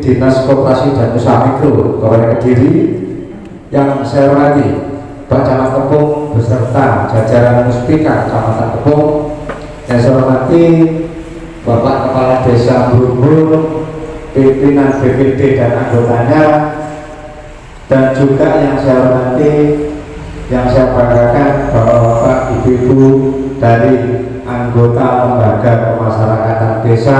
Dinas Koperasi dan Usaha Mikro Kabupaten Kediri. Yang saya hormati Pak Camat Kepung beserta jajaran Muspika Kecamatan Kepung. Yang saya hormati Bapak Kepala Desa Brumbul, pimpinan BPD dan anggotanya, dan juga yang saya hormati, yang saya banggakan Bapak-bapak, Ibu-ibu dari anggota lembaga pemasyarakatan desa,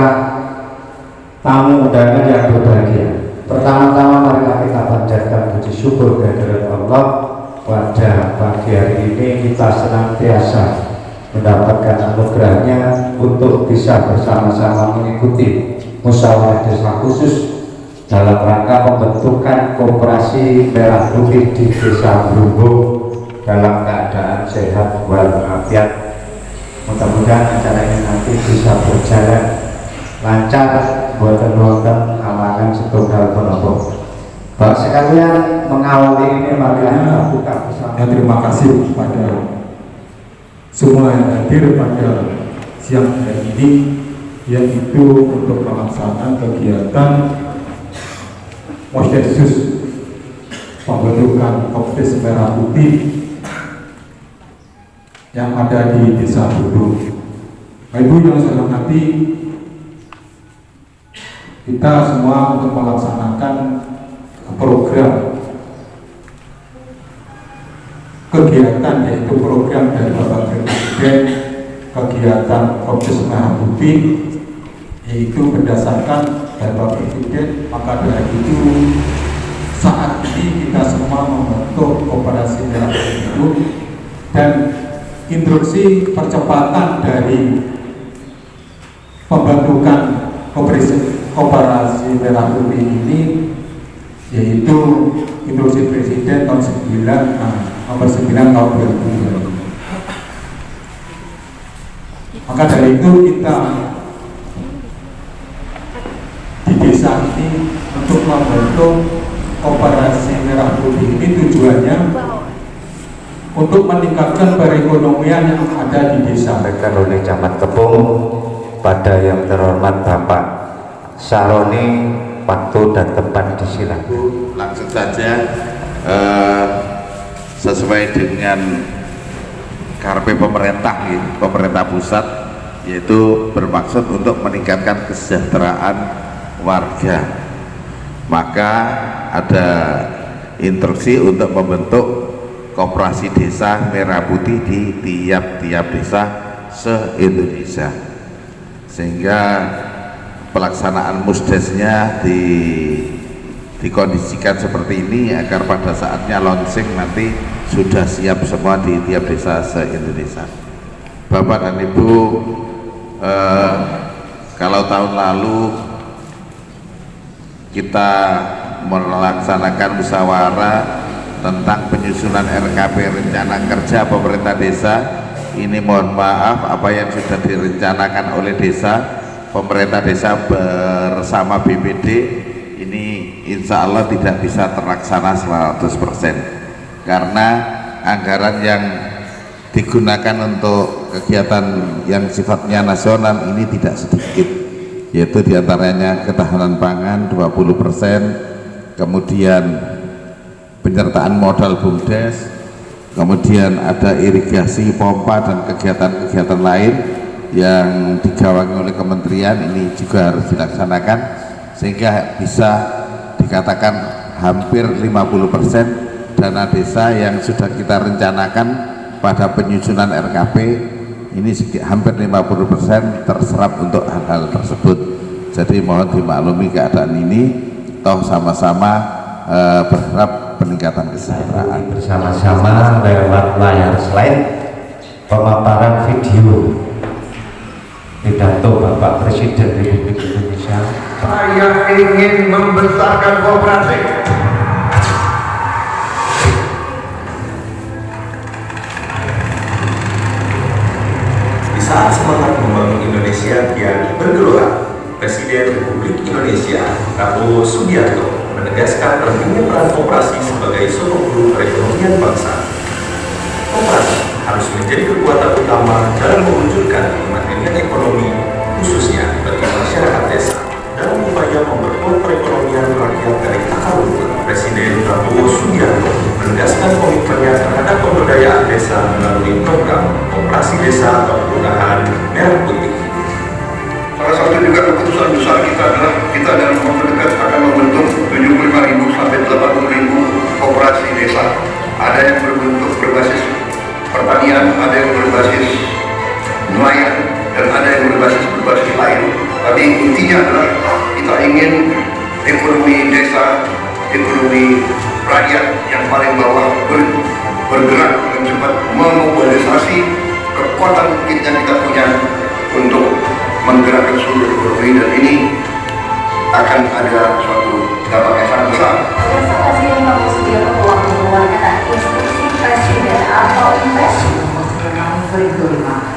tamu undangan yang berbahagia. Pertama-tama mari kita panjatkan puji syukur kehadirat Allah. Pada pagi hari ini kita senantiasa mendapatkan anugerahnya untuk bisa bersama-sama mengikuti musyawarah desa khusus dalam rangka pembentukan koperasi merah putih di Desa Brumbul dalam keadaan sehat walafiat. Mudah-mudahan acara ini nanti bisa berjalan lancar, buatan-buatan halangan setunggal penopo. Bapak sekalian, mengawali ini mari kita buka bersama. Terima kasih kepada semua yang hadir pada siang hari ini, yaitu untuk melaksanakan kegiatan Mosdesus pembentukan Kopdes Merah Putih yang ada di Desa Brumbul. Ibu yang saya hormati, kita semua untuk melaksanakan program kegiatan, yaitu program dari Bapak Presiden kegiatan Kopdes Merah Putih, yaitu berdasarkan dari Bapak Presiden. Maka dari itu saat ini kita semua membentuk Koperasi Merah Putih itu, dan instruksi percepatan dari pembentukan Koperasi Merah Putih ini yaitu instruksi Presiden tahun 9 nomor 9 tahun 2020. Maka dari itu kita di desa ini untuk membentuk Koperasi Merah Putih ini tujuannya untuk meningkatkan perekonomian yang ada di desa. Oleh Camat Kepung, pada yang terhormat Bapak Saroni, waktu dan tempat disilakan. Langsung saja sesuai dengan KRP pemerintah, pemerintah pusat, yaitu bermaksud untuk meningkatkan kesejahteraan warga. Maka ada instruksi untuk membentuk koperasi desa merah putih di tiap-tiap desa se-Indonesia, sehingga pelaksanaan musdesnya dikondisikan seperti ini agar pada saatnya launching nanti sudah siap semua di tiap desa se-Indonesia. Bapak dan Ibu, kalau tahun lalu kita melaksanakan musyawarah tentang penyusunan RKP rencana kerja pemerintah desa, ini mohon maaf apa yang sudah direncanakan oleh desa, pemerintah desa bersama BPD ini insya Allah tidak bisa terlaksana 100%, karena anggaran yang digunakan untuk kegiatan yang sifatnya nasional ini tidak sedikit, yaitu diantaranya ketahanan pangan 20%, kemudian penyertaan modal BUMDes, kemudian ada irigasi, pompa, dan kegiatan-kegiatan lain yang digawangi oleh kementerian ini juga harus dilaksanakan, sehingga bisa dikatakan hampir 50% dana desa yang sudah kita rencanakan pada penyusunan RKP ini hampir 50% terserap untuk hal-hal tersebut. Jadi mohon dimaklumi keadaan ini, toh sama-sama berharap peningkatan kesejahteraan. Bersama-sama lewat layar slide pemaparan video pidato Bapak Presiden Republik Indonesia. Saya ingin membesarkan koperasi. Di saat semangat membangun Indonesia kian bergelora, Presiden Republik Indonesia Prabowo Subianto menegaskan pentingnya peran koperasi sebagai sumber guru perekonomian bangsa. Koperasi harus menjadi kekuatan utama dalam mewujudkan kemandirian ekonomi, khususnya bagi masyarakat desa, dalam upaya memperkuat perekonomian Depok dari akar rumput, Presiden Prabowo Subianto menegaskan komitmennya terhadap pemberdayaan desa melalui program Operasi Desa atau Kelurahan Merah Putih. Salah satu juga keputusan besar kita adalah kita dalam waktu dekat akan membentuk 75.000 sampai 80.000 koperasi desa. Ada yang berbentuk berbasis pertanian, ada yang berbasis nelayan, dan ada yang berbasis lain. Tapi intinya adalah kita ingin ekonomi desa, ekonomi rakyat yang paling bawah bergerak dengan cepat memobilisasi kekuatan yang kita punya untuk menggerakkan seluruh ekonomi, dan ini akan ada suatu dampak yang sangat besar. Presiden Prabowo Subianto telah mengeluarkan instruksi presiden atau impres nomor 25.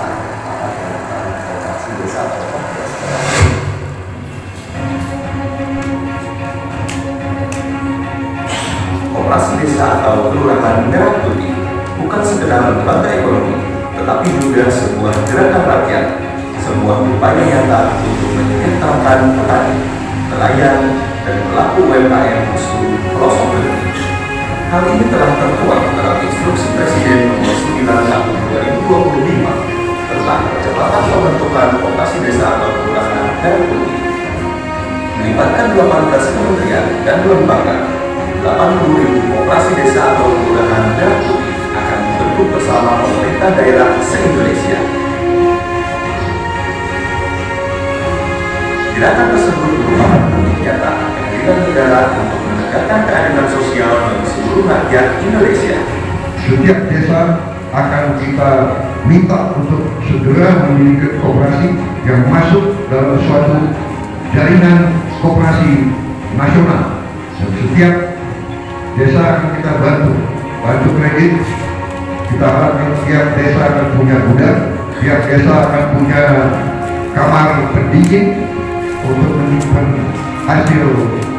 Operasi Desa atau Kelurahan Merah Putih bukan sekedar lembaga ekonomi, tetapi juga sebuah gerakan rakyat, sebuah upaya nyata untuk menyejahterakan petani, nelayan, dan pelaku UMKM di seluruh pelosok negeri. Hal ini telah tertuang dalam Instruksi Presiden Nomor 9 Tahun 2025 tentang percepatan pembentukan operasi desa atau kelurahan Merah Putih. Melibatkan 18 kementerian dan lembaga, 80.000 operasi desa atau kelurahan Merah Putih akan dibentuk bersama pemerintah daerah se-Indonesia. Gerakan tersebut merupakan bukti nyata kehadiran negara untuk menegakkan keadilan sosial bagi seluruh rakyat Indonesia. Setiap desa akan kita minta untuk segera memiliki koperasi yang masuk dalam suatu jaringan koperasi nasional, dan setiap desa akan kita bantu kredit. Kita harapkan setiap desa akan punya gudang, setiap desa akan punya kamar pendingin untuk menyimpan hasil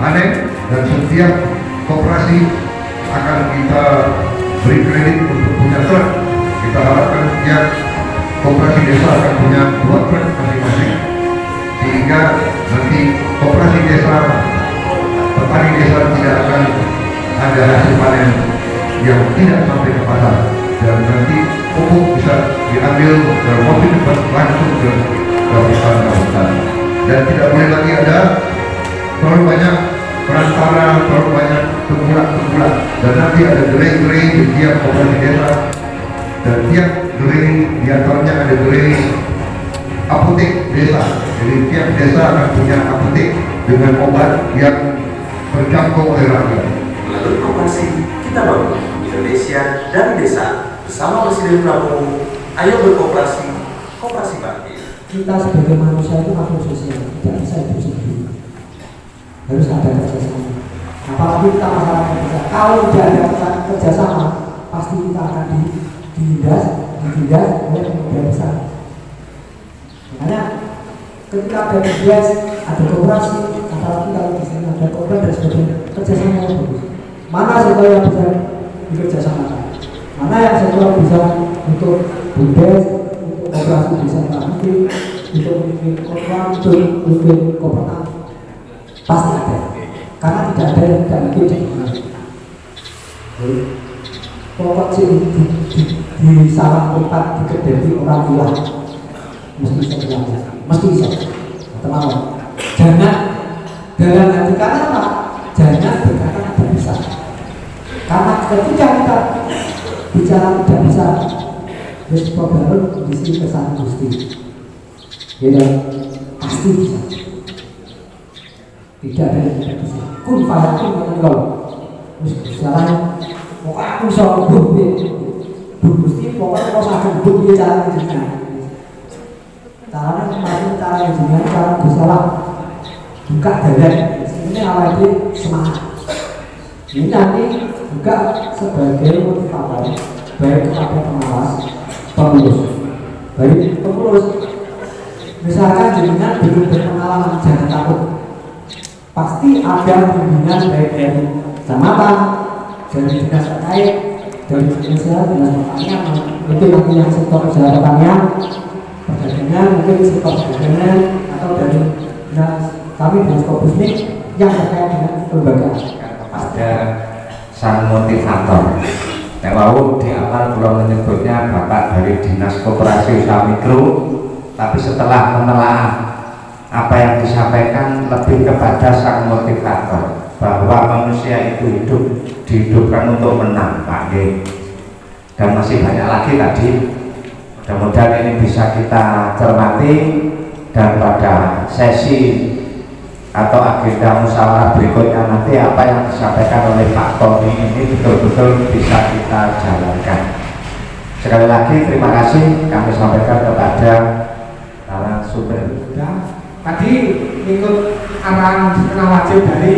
panen, dan setiap koperasi akan kita beri kredit untuk punya truk. Kita harapkan setiap koperasi desa akan punya 2 truk masing-masing, sehingga nanti koperasi desa, petani desa tidak akan ada hasil panen yang tidak sampai ke pasar, dan nanti pupuk bisa diambil dalam waktu cepat langsung ke hutan. Dan tidak boleh lagi ada terlalu banyak perantara, terlalu banyak tengkulak, dan nanti ada gerai-gerai di tiap koperasi desa, dan tiap gerai diantaranya ada gerai apotek desa. Jadi tiap desa akan punya apotek dengan obat yang terjangkau oleh rakyat. Melalui koperasi, kita bangun Indonesia dari desa. Bersama Presiden Prabowo, ayo berkooperasi, koperasi bangkit. Kita sebagai manusia itu makhluk sosial, tidak bisa hidup sendiri, harus ada kerjasama. Apalagi kita masyarakat desa, kalau tidak ada kerjasama, pasti kita akan ditindas oleh pemuda besar. Makanya ketika ada tugas, ada koperasi, apalagi kalau di sini ada koperasi dan sebagainya, kerjasama yang bagus. Mana sektor yang bisa dikerjasamakan, mana yang sektor bisa untuk BUMDes, untuk operasi desa nanti, untuk memimpin koperasi, untuk memimpin koperasi, pasti ada. Karena tidak ada yang tidak mungkin dilakukan. Pokok di salah tempat dikedai orang tua, mesti bisa dilakukan, mesti bisa. Teman-teman, jangan dalam hati, karena apa? Jangan berkata tidak bisa. Karena ketika kita bicara tidak bisa, resiko baru di sini kesan Gusti, ya pasti bisa. Tidak ada yang tidak bisa. Kun fayakun menengok. Sekarang pokoknya aku bisa bukti, Gusti pokoknya kau akan bukti cara jenengan. Caranya kemarin cara yang jenengan, cara bersalah buka jalan. Ini awalnya semangat. Ini nanti juga sebagai motivator baik kepada pengawas, pengurus. Baik pengurus, misalkan jenengan belum berpengalaman, jangan takut. Pasti ada bimbingan baik dari kecamatan, dari dinas terkait, dari dinas pertanian, mungkin nanti yang sektor usaha pertanian, perdagangan, mungkin sektor perdagangan, atau dari dinas kami dinas Kopusnik, yang terkait dengan lembaga kepada sang motivator. Yang lalu di awal belum menyebutnya Bapak dari Dinas Koperasi Usaha Mikro, tapi setelah menelaah apa yang disampaikan lebih kepada sang motivator bahwa manusia itu hidup dihidupkan untuk menang, Pak G. Dan masih banyak lagi tadi. Mudah-mudahan ini bisa kita cermati dan pada sesi atau agenda musyawarah berikutnya nanti apa yang disampaikan oleh Pak Tony ini betul-betul bisa kita jalankan. Sekali lagi terima kasih kami sampaikan kepada para sumber. Tadi ikut arahan kenal wajib dari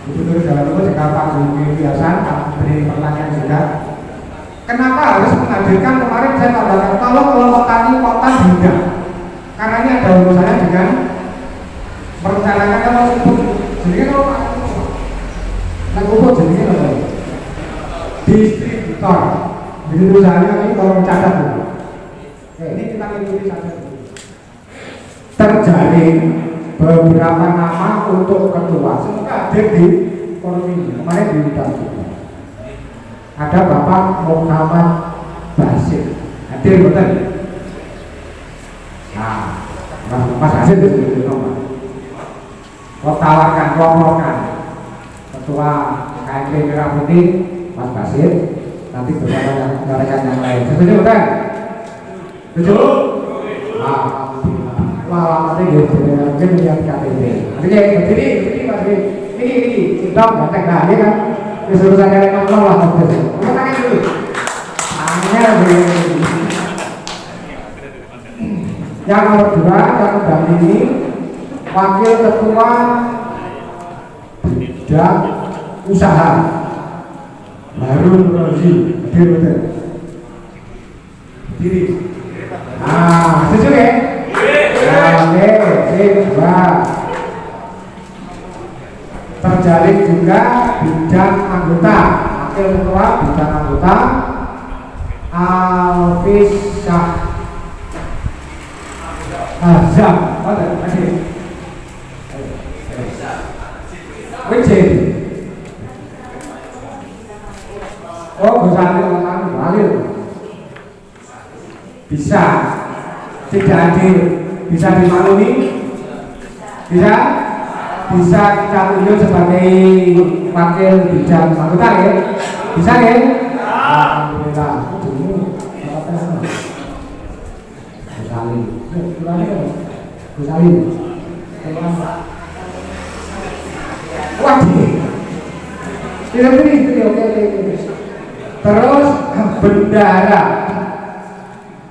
Gubernur Jawa Timur Jakarta Pak Zulkifli Hasan, beri pertanyaan juga. Kenapa harus menghadirkan kemarin saya katakan kalau kelompok tani kota juga? Karena ini ada urusannya dengan merencanakan kalau pupuk. Jadi kalau Pak pupuk jadi apa? Distributor. Jadi urusannya ini kalau mencatat dulu. Ini kita ikuti saja. Terjalin beberapa nama untuk ketua. Semoga hadir di forum ini. Kemarin diundang juga. Ada Bapak Muhammad Basir. Hadir betul. Nah, Mas Basir itu nomor. Kau tawarkan, kelompokkan ketua KMP Merah Putih Mas Basir, nanti bersama rekan yang lain. Setuju bukan? Setuju? Wah, nanti mungkin yang KTP. Artinya berdiri Mas Basir. Ini dong, ganteng lah, ya kan? Disuruh saya ngomong lah, Mas Basir. Ngomong tangan dulu. Tangannya yang nomor 2 yang mendampingi Wakil Ketua Bidang Usaha Harun Rozi. Betul. Diri. Setuju ya? Oke, dua. Terjalin juga bidang anggota. Wakil Ketua Bidang Anggota Alfis Syah Azam. Wajib. Oh, bisa hadir. Bisa. Tidak hadir. Bisa dimaklumi. Bisa. Bisa kita tunjuk sebagai wakil bidang anggota ya. Bisa ya. Alhamdulillah. Gusalin. Wajib. Ini oke. Terus bendara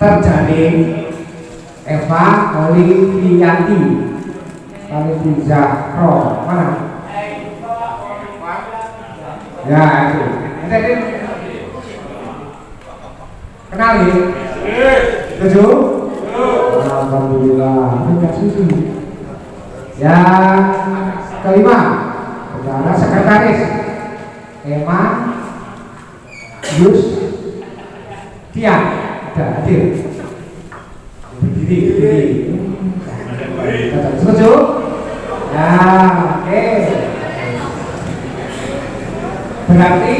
terjalin Eva Olivianti Zahro mana? Ya itu. Kenali? Setuju? Alhamdulillah. Yang kelima, saudara sekretaris Emma Yus Tian, ada hadir. Berdiri. Setuju? Ya, oke. Berarti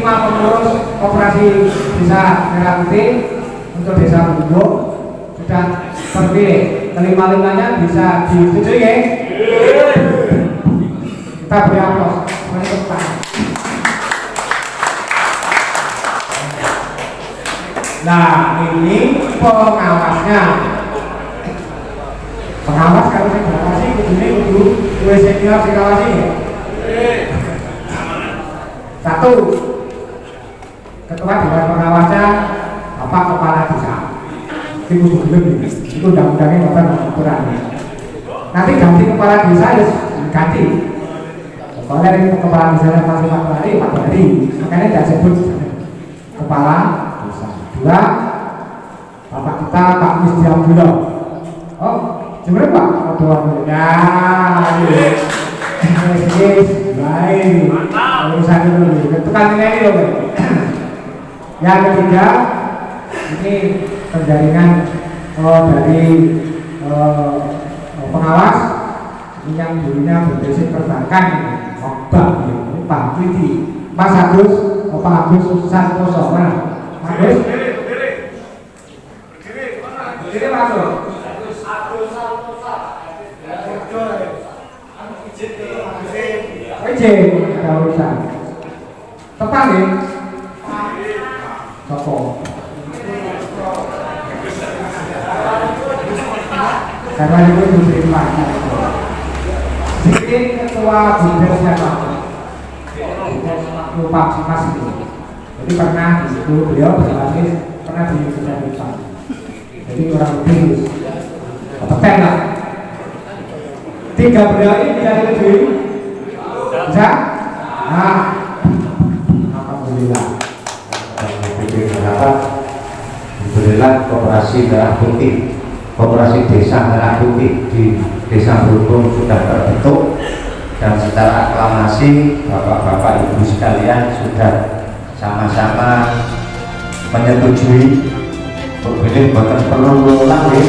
5 pengurus koperasi desa Merah Putih untuk desa Bumbu sudah terpilih. Kelima-limanya bisa disetujui ya? Kita beri aplaus. Nah, ini pengawasnya. Pengawas kalau saya ngawasi ini kudu dua senior sing ngawasi ya. 1. Ketua Dewan Pengawasnya Bapak Kepala Desa. Itu belum itu undang-undangnya Bapak aturan. Nanti ganti kepala desa ya ganti. Kalau kepala desa masih Pak Bari, makanya tidak sebut kepala desa. 2. Bapak kita Pak Misdi Abdullah. Oh, sebenarnya Pak Ketua ya. Baik. Urusan dulu. Ketukan ini loh. Yang ketiga ini penjaringan dari pengawas yang dulunya berbasis perbankan, bank, Pak Widi, Mas Agus, Pak Agus Santoso, mana? Agus? Berdiri masuk. Izin, ada urusan. Tepat nih. Sopo. Karena itu diterima. Sedikit ketua Bidang siapa? Lupa Mas itu. Jadi pernah itu beliau berbasis pernah di Indonesia. Jadi orang lebih kompeten lah. 3 beliau ini bisa disetujui? Bisa? Nah, alhamdulillah. Diberilah koperasi Merah Putih, koperasi desa Merah Putih di Desa Berhubung sudah terbentuk, dan secara aklamasi bapak-bapak ibu sekalian sudah sama-sama menyetujui. Boleh bukan perlu ulang ya.